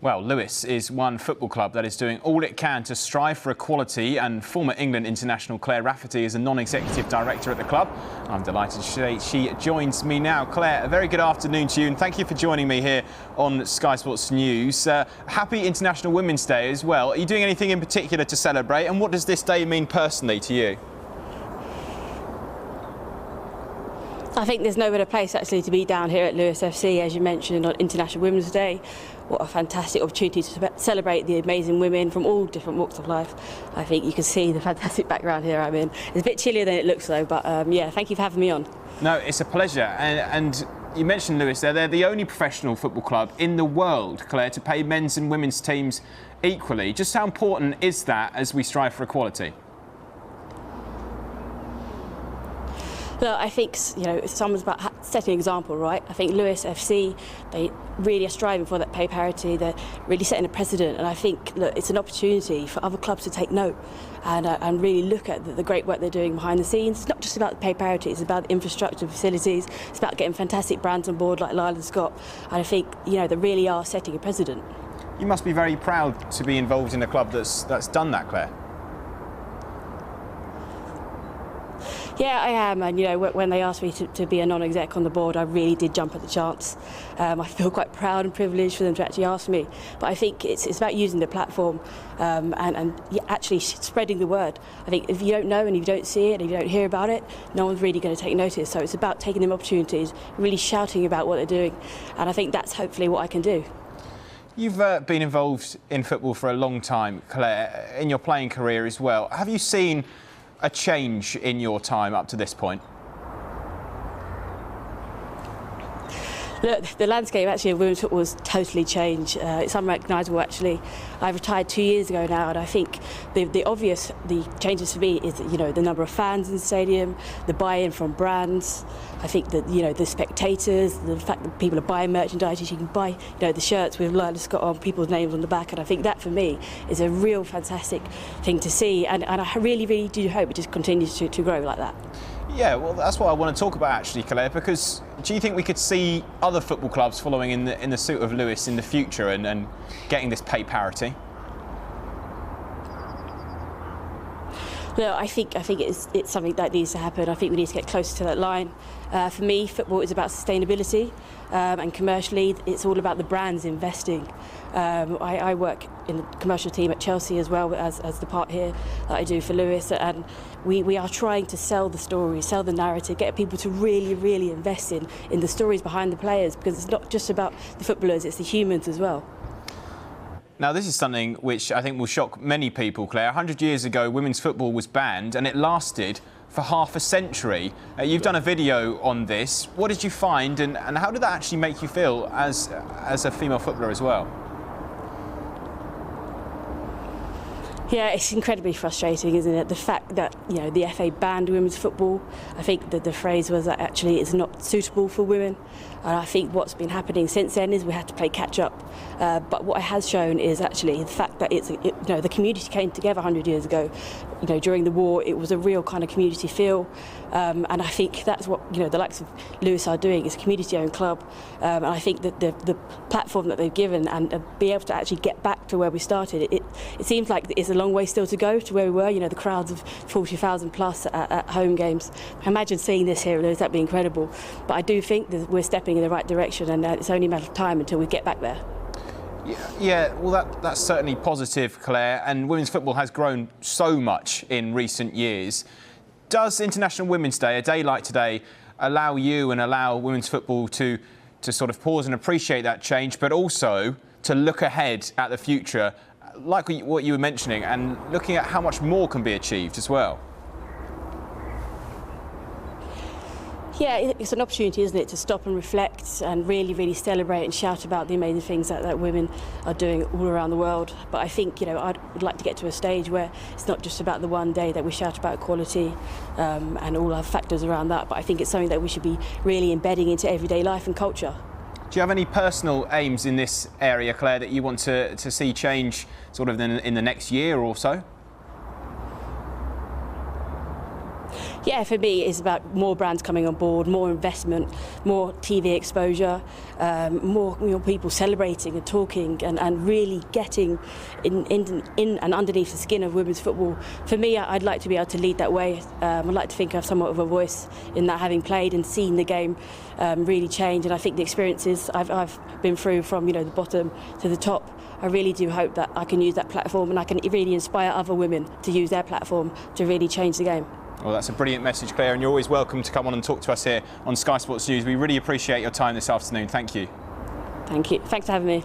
Well, Lewes is one football club that is doing all it can to strive for equality, and former England international Claire Rafferty is a non-executive director at the club. I'm delighted she joins me now. Claire, a very good afternoon to you, and thank you for joining me here on Sky Sports News. Happy International Women's Day as well. Are you doing anything in particular to celebrate, and what does this day mean personally to you? I think there's no better place actually to be down here at Lewes FC, as you mentioned, on International Women's Day. What a fantastic opportunity to celebrate the amazing women from all different walks of life. I think you can see the fantastic background here I'm in. It's a bit chillier than it looks though, but yeah, thank you for having me on. No, it's a pleasure. And you mentioned Lewes there. They're the only professional football club in the world, Claire, to pay men's and women's teams equally. Just how important is that as we strive for equality? Look, I think, it's almost about setting an example, right? I think Lewes FC, they really are striving for that pay parity. They're really setting a precedent, and I think, look, it's an opportunity for other clubs to take note and really look at the great work they're doing behind the scenes. It's not just about the pay parity, it's about infrastructure, facilities, it's about getting fantastic brands on board like Lyle and Scott, and I think, they really are setting a precedent. You must be very proud to be involved in a club that's done that, Claire. Yeah, I am, and when they asked me to be a non-exec on the board, I really did jump at the chance. I feel quite proud and privileged for them to actually ask me. But I think it's about using the platform and actually spreading the word. I think if you don't know and if you don't see it and if you don't hear about it, no one's really going to take notice. So it's about taking them opportunities, really shouting about what they're doing, and I think that's hopefully what I can do. You've been involved in football for a long time, Claire, in your playing career as well. Have you seen a change in your time up to this point? Look, the landscape actually of women's football has totally changed. It's unrecognisable actually. I retired 2 years ago now, and I think the changes for me is the number of fans in the stadium, the buy-in from brands. I think that the spectators, the fact that people are buying merchandise, you can buy the shirts with Lyle and Scott on, people's names on the back, and I think that for me is a real fantastic thing to see, and I really, really do hope it just continues to grow like that. Yeah, well, that's what I want to talk about actually, Claire, because do you think we could see other football clubs following in the suit of Lewes in the future and getting this pay parity? No, I think it's something that needs to happen. I think we need to get closer to that line. For me, football is about sustainability, and commercially, it's all about the brands investing. I work in the commercial team at Chelsea as well as the part here that I do for Lewes, and we are trying to sell the story, sell the narrative, get people to really, really invest in the stories behind the players, because it's not just about the footballers, it's the humans as well. Now, this is something which I think will shock many people, Claire. 100 years ago, women's football was banned, and it lasted for half a century. You've done a video on this. What did you find, and how did that actually make you feel as a female footballer as well? Yeah, it's incredibly frustrating, isn't it? The fact that the FA banned women's football. I think that the phrase was that actually it's not suitable for women. And I think what's been happening since then is we had to play catch up. But what it has shown is actually the fact that the community came together 100 years ago. During the war, it was a real kind of community feel. And I think that's what the likes of Lewes are doing. It's a community-owned club, and I think that the platform that they've given and be able to actually get back to where we started. It seems like it's a long way still to go to where we were. The crowds of 40,000 plus at home games. I imagine seeing this here, that'd be incredible. But I do think that we're stepping in the right direction, and it's only a matter of time until we get back there. Yeah, well, that's certainly positive, Claire, and women's football has grown so much in recent years. Does International Women's Day, a day like today, allow you and allow women's football to sort of pause and appreciate that change, but also to look ahead at the future, like what you were mentioning, and looking at how much more can be achieved as well? Yeah, it's an opportunity, isn't it, to stop and reflect and really, really celebrate and shout about the amazing things that women are doing all around the world. But I think, I would like to get to a stage where it's not just about the one day that we shout about equality and all our factors around that, but I think it's something that we should be really embedding into everyday life and culture. Do you have any personal aims in this area, Claire, that you want to see change sort of in the next year or so? Yeah, for me, it's about more brands coming on board, more investment, more TV exposure, more people celebrating and talking and really getting in and underneath the skin of women's football. For me, I'd like to be able to lead that way. I'd like to think I have somewhat of a voice in that, having played and seen the game really change. And I think the experiences I've been through from the bottom to the top, I really do hope that I can use that platform and I can really inspire other women to use their platform to really change the game. Well, that's a brilliant message, Claire, and you're always welcome to come on and talk to us here on Sky Sports News. We really appreciate your time this afternoon. Thank you. Thank you. Thanks for having me.